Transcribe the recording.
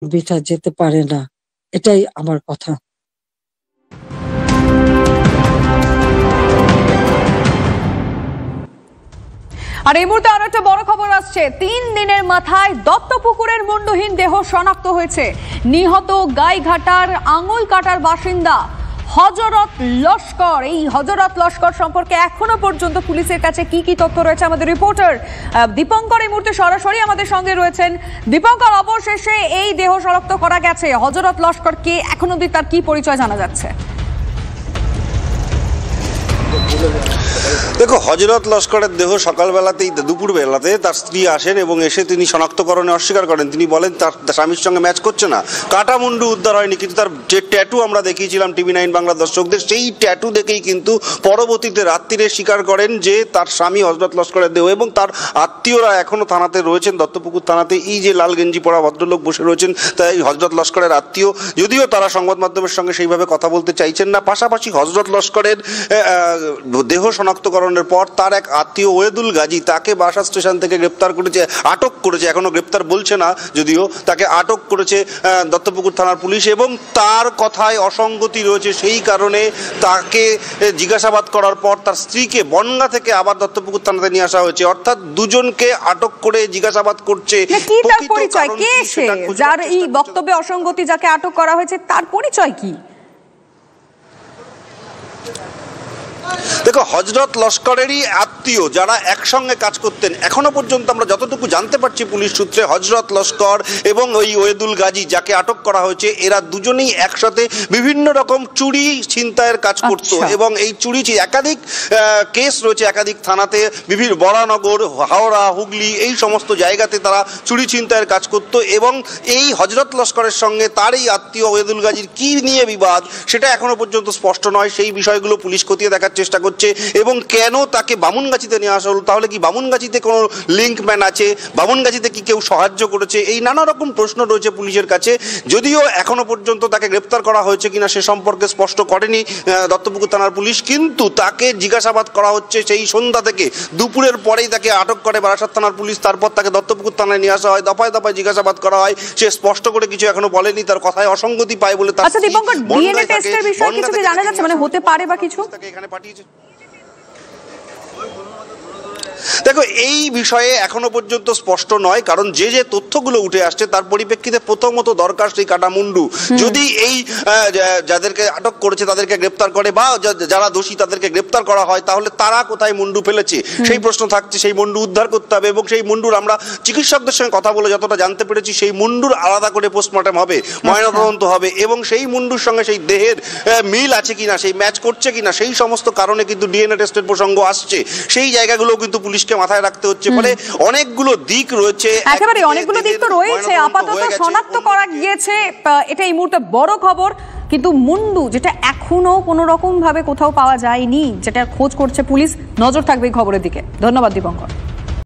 বৃথা যেতে পারে না, এটাই আমার কথা। আর এই মুহূর্তে আরো একটা বড় খবর আসছে। 3 দিনের মাথায় দত্তপুকুরের মুন্ডহীন দেহ শনাক্ত হয়েছে। নিহত গাইঘাটার আঙুলকাটার বাসিন্দা হযরত লস্কর। এই হযরত লস্কর সম্পর্কে এখনো পর্যন্ত পুলিশের কাছে কি কি তথ্য রয়েছে, আমাদের রিপোর্টার দীপঙ্কর এই মুহূর্তে সরাসরি আমাদের সঙ্গে রয়েছেন। দীপঙ্কর, অবশেষে এই দেহ শনাক্ত করা গেছে, হযরত লস্কর কে, এখন অবধি তার কি পরিচয় জানা যাচ্ছে? দেখো, হযরত লস্করের দেহ সকালবেলাতেই, দুপুর বেলাতে তার স্ত্রী আসেন এবং এসে তিনি শনাক্তকরণে অস্বীকার করেন। তিনি বলেন তার স্বামীর সঙ্গে ম্যাচ করছে না। কাটা মুন্ডু উদ্ধার হয়নি, কিন্তু তার যে ট্যাটু আমরা দেখিয়েছিলাম TV9 বাংলা দর্শকদের, সেই ট্যাটু দেখেই কিন্তু পরবর্তীতে রাত্রিরে স্বীকার করেন যে তার স্বামী হযরত লস্করের দেহ। এবং তার আত্মীয়রা এখনো থানাতে রয়েছেন, দত্তপুকুর থানাতে। এই যে লাল গেঞ্জি পরা ভদ্রলোক বসে রয়েছেন, তাই হযরত লস্করের আত্মীয়, যদিও তারা সংবাদ মাধ্যমের সঙ্গে সেইভাবে কথা বলতে চাইছেন না। পাশাপাশি হযরত লস্করের দেহ শনাক্তকরণের পর তার এক আত্মীয় ওয়েদুল গাজী, তাকে বাসা স্টেশন থেকে গ্রেপ্তার করেছে, আটক করেছে। এখনো গ্রেপ্তার বলছে না, যদিও তাকে আটক করেছে দত্তপুকুর থানার পুলিশ। এবং তার কথায় অসঙ্গতি রয়েছে, সেই কারণে তাকে জিজ্ঞাসাবাদ করার পর তার স্ত্রীকে বনগাঁ থেকে আবার দত্তপুকুর থানাতে নিয়ে আসা হয়েছে। অর্থাৎ দুজনকে আটক করে জিজ্ঞাসাবাদ করছে। যার এই বক্তব্যে অসঙ্গতি, যাকে আটক করা হয়েছে, তার পরিচয় কি? দেখো, হযরত লস্করেরই আত্মীয় যারা একসঙ্গে কাজ করতেন, এখনো পর্যন্ত আমরা যতটুকু জানতে পারছি পুলিশ সূত্রে, হযরত লস্কর এবং ওই ওয়েদুল গাজী যাকে আটক করা হয়েছে, এরা দুজনেই একসাথে বিভিন্ন রকম চুরি ছিনতাইয়ের কাজ করত। এবং এই চুরি একাধিক কেস রয়েছে একাধিক থানাতে, বিভিন্ন বরানগর, হাওড়া, হুগলি, এই সমস্ত জায়গাতে তারা চুরি ছিনতাইয়ের কাজ করত। এবং এই হযরত লস্করের সঙ্গে তার এই আত্মীয় ওয়েদুল গাজীর কি নিয়ে বিবাদ, সেটা এখনো পর্যন্ত স্পষ্ট নয়। সেই বিষয়গুলো পুলিশ খতিয়ে দেখার চেষ্টা করছে। এবং কেন তাকে বামুনগাছিতে নিয়ে আসা হলো, তাহলে কি বামুনগাছিতে কোনো লিঙ্কম্যান আছে, বামুনগাছিতে কি কেউ সাহায্য করেছে, এই নানা রকম প্রশ্ন রয়েছে পুলিশের কাছে। যদিও এখনো পর্যন্ত তাকে গ্রেপ্তার করা হয়েছে কিনা সে সম্পর্কে স্পষ্ট করেনি দত্তপুকুর থানার পুলিশ, কিন্তু তাকে জিজ্ঞাসাবাদ করা হচ্ছে সেই সন্ধ্যা থেকে। দুপুরের পরেই তাকে আটক করে বারাসাত থানার পুলিশ, তারপর তাকে দত্তপুকুর থানায় নিয়ে আসা হয়, দফায় দফায় জিজ্ঞাসাবাদ করা হয়। সে স্পষ্ট করে কিছু এখনো বলেনি, তার কথায় অসঙ্গতি পায় বলে তার ডিএনএ টেস্টের বিষয়ে কিছু কি জানা যাচ্ছে, মানে হতে পারে বা কিছু? তাকে এখানে পাঠিয়েছে। দেখো, এই বিষয়ে এখনো পর্যন্ত স্পষ্ট নয়, কারণ যে যে তথ্যগুলো উঠে আসছে তার পরিপ্রেক্ষিতে প্রথমত দরকার সেই কাটা মুন্ডু। যদি এই যাদেরকে আটক করেছে তাদেরকে গ্রেপ্তার করে, বা যারা দোষী তাদেরকে গ্রেপ্তার করা হয়, তাহলে তারা কোথায় মুন্ডু ফেলেছে সেই প্রশ্ন থাকছে। সেই মুন্ডু উদ্ধার করতে হবে। এবং সেই মুন্ডুর আমরা চিকিৎসকদের সঙ্গে কথা বলে যতটা জানতে পেরেছি, সেই মুন্ডুর আলাদা করে পোস্টমর্টম হবে, ময়নাতদন্ত হবে। এবং সেই মুন্ডুর সঙ্গে সেই দেহের মিল আছে কিনা, সেই ম্যাচ করছে কিনা, সেই সমস্ত কারণে কিন্তু ডিএনএ টেস্টের প্রসঙ্গ আসছে। সেই জায়গাগুলো কিন্তু পুলিশকে মাথায় রাখতে হচ্ছে। ফলে অনেকগুলো দিক রয়েছে, একেবারে অনেকগুলো দিক তো রয়েছে। আপাতত শনাক্ত করা গিয়েছে, এটা এই মুহূর্তে বড় খবর। কিন্তু মুন্ডু, যেটা এখনো কোনো রকম ভাবে কোথাও পাওয়া যায়নি, যেটা খোঁজ করছে পুলিশ, নজর থাকবে এই খবরের দিকে। ধন্যবাদ দীপঙ্কর।